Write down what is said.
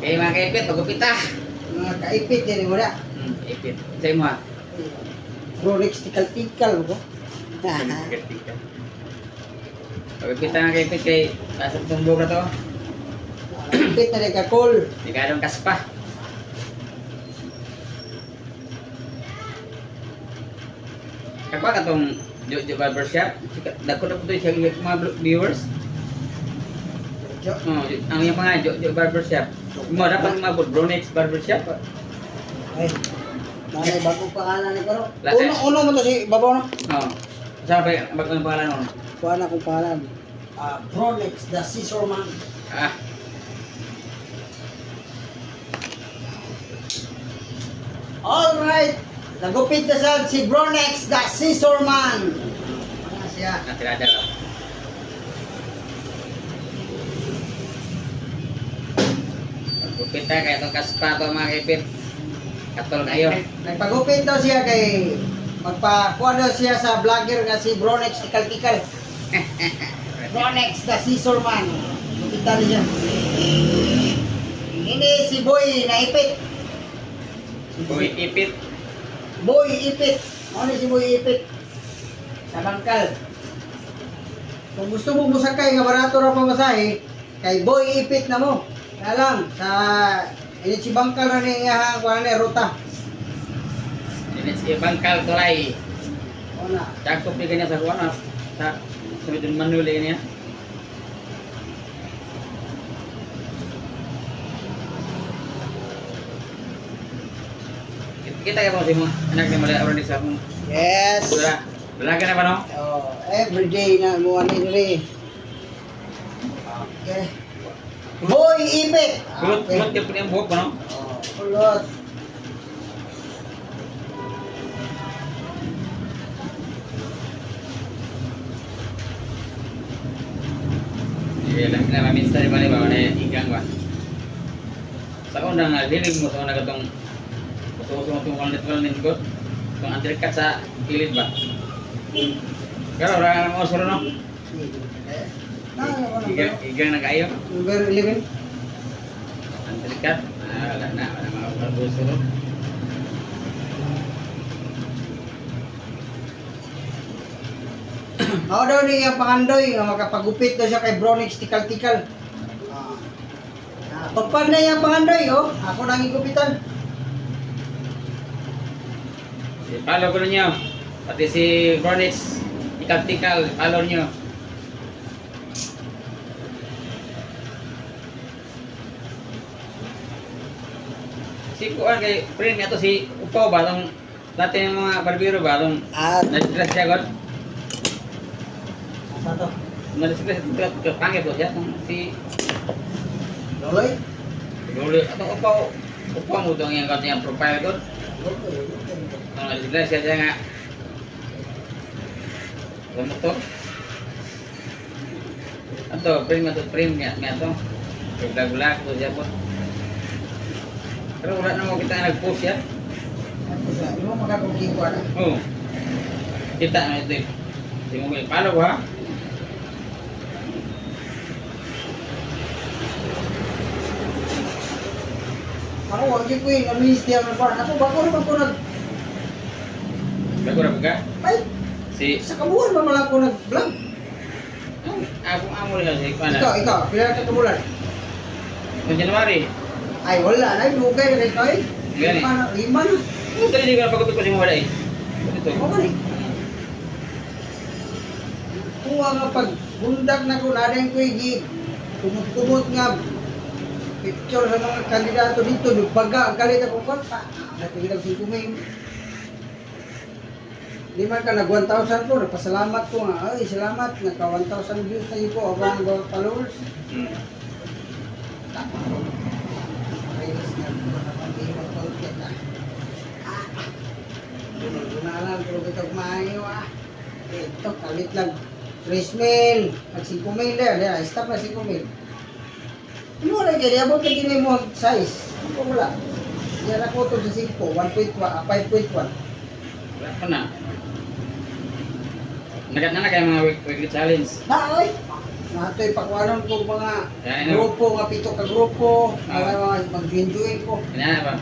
Kaya mga kaipit, pagupit ah. Mga kaipit yan mo na. Ipit. Sa'yo mo ah. Rolex tikal-tikal ko. Pagupit na mga kaipit kay pasok tumbog na to. Kaipit na rin kakol. Di ka anong kaspa. Kapag ka itong Jojo Barbershop, dako na po ito siya mga viewers. Oh, ang yung mga Jojo Barbershop. Mo dapat mabot Bronex Barbershop. Ay. Nanay bago pangalan ni Karo. Lahat. Uno mo to si Babaw no? Oh. Saan ba yung pangalan mo? Kuha na kong pangalan. Rolex, the Scissor Man. Ah. Alright. Nagupit na sad si Bronex, the Scissor Man. Ano siya? Natirada ka. Pagupit na kaya itong kaspa ito mga kaipit. Katol kayo. Nagpagupit daw siya kay magpakuha daw siya sa vlogger nga si Bronex Tikal-Tikal. Bronex, the Scissor Man. Gupitan niya. Ini si Boy Naipit. Boy ipit. Boy Ipit. Ano si Boy Ipit? Sa bangkal. Kung gusto mo musakay nga barato ra pamasahe, kay Boy Ipit na mo. Kaya lang, sa ini si bangkal na niya kuha na ruta. Ini si Bangkal Tulay. O na. Cakep di kanya sa kuwana. Sa medun manuli ini ya. Kita ya mo si mo anak ni mala orang di sa mo. Yes. Belaga na ba no? Oh, everyday na mo ani diri. Okay. Boy Ipit. Kulot kulot yung punya buhok ba no? Oh, kulot. Iya lang na minsta di bali ba na igang ba. Sa unang hiling mo sa nagatong uso-uso mo tong kalit ko. Kung antrikat sa kilid ba. Pero orang mo suro no. Igang na kayo. Number 11. Ang dekat, wala na mga suro. Ako daw niya pangandoy nga makapagupit daw siya kay Bronex Tikal-Tikal. Pagpag na yung pangandoy, oh, ako nang igupitan. Follow ko ninyo. Pati si Bronex, tikal-tikal, follow nyo. Si Kuan kay friend nga to si Upo ba tong dati yung mga barbero ba tong na-stress siya god. Asa to? Na-stress to pangit ko siya tong si Loloy? Lolo atong Upo mo tong yung kanyang profile god. Tong na-stress siya nga. Gamot to. Ato, frame nga to. Gula-gula ko siya po. Pero wala na mo kita nag-post yan. Hindi mo magkakungking ko na. Oo. Kita na ito. Hindi mo may follow ha. Ako, wag ko yung na-miss niya ng parang. Ako, bago naman ko nag... Bago na ka? Ay, Si... sa kabuhan ba malang ko nag-vlog? Ako amo rin si Pana. Ikaw, pila ka kabulan? Noong January. Ay, wala na, lugay na ito eh. Gani. Lima na. Ano tali hindi ko na pagkabit ko si mga wala eh. Ito. Ako ba rin? Kung nga pagbundak na ko, narin ko yung tumot-tumot nga picture sa mga kandidato dito, nagbaga, ang galit ako konta. Natinggal si Kuming. Di man ka nag 1,000 ko, nagpasalamat ko nga. Ay, salamat, nagka 1,000 views na yun ko, abang mga followers. Ayos nga, hindi mag-content ah. Dunalan, pero ito kumayo ah. Ito, kalit lang. 3,000, mag 5,000 na, stop na 5,000. Ano lang kaya, abot na gini mo size. Ano wala? Yan ako ito sa 5, 5.1. Wala pa na. Nagat na kayo mga weekly challenge. Na, oy! Natoy pakuanon ko mga Yan, ino. grupo, nga pito ka grupo, Ah. mga mag-enjoy ko. Kanya ba?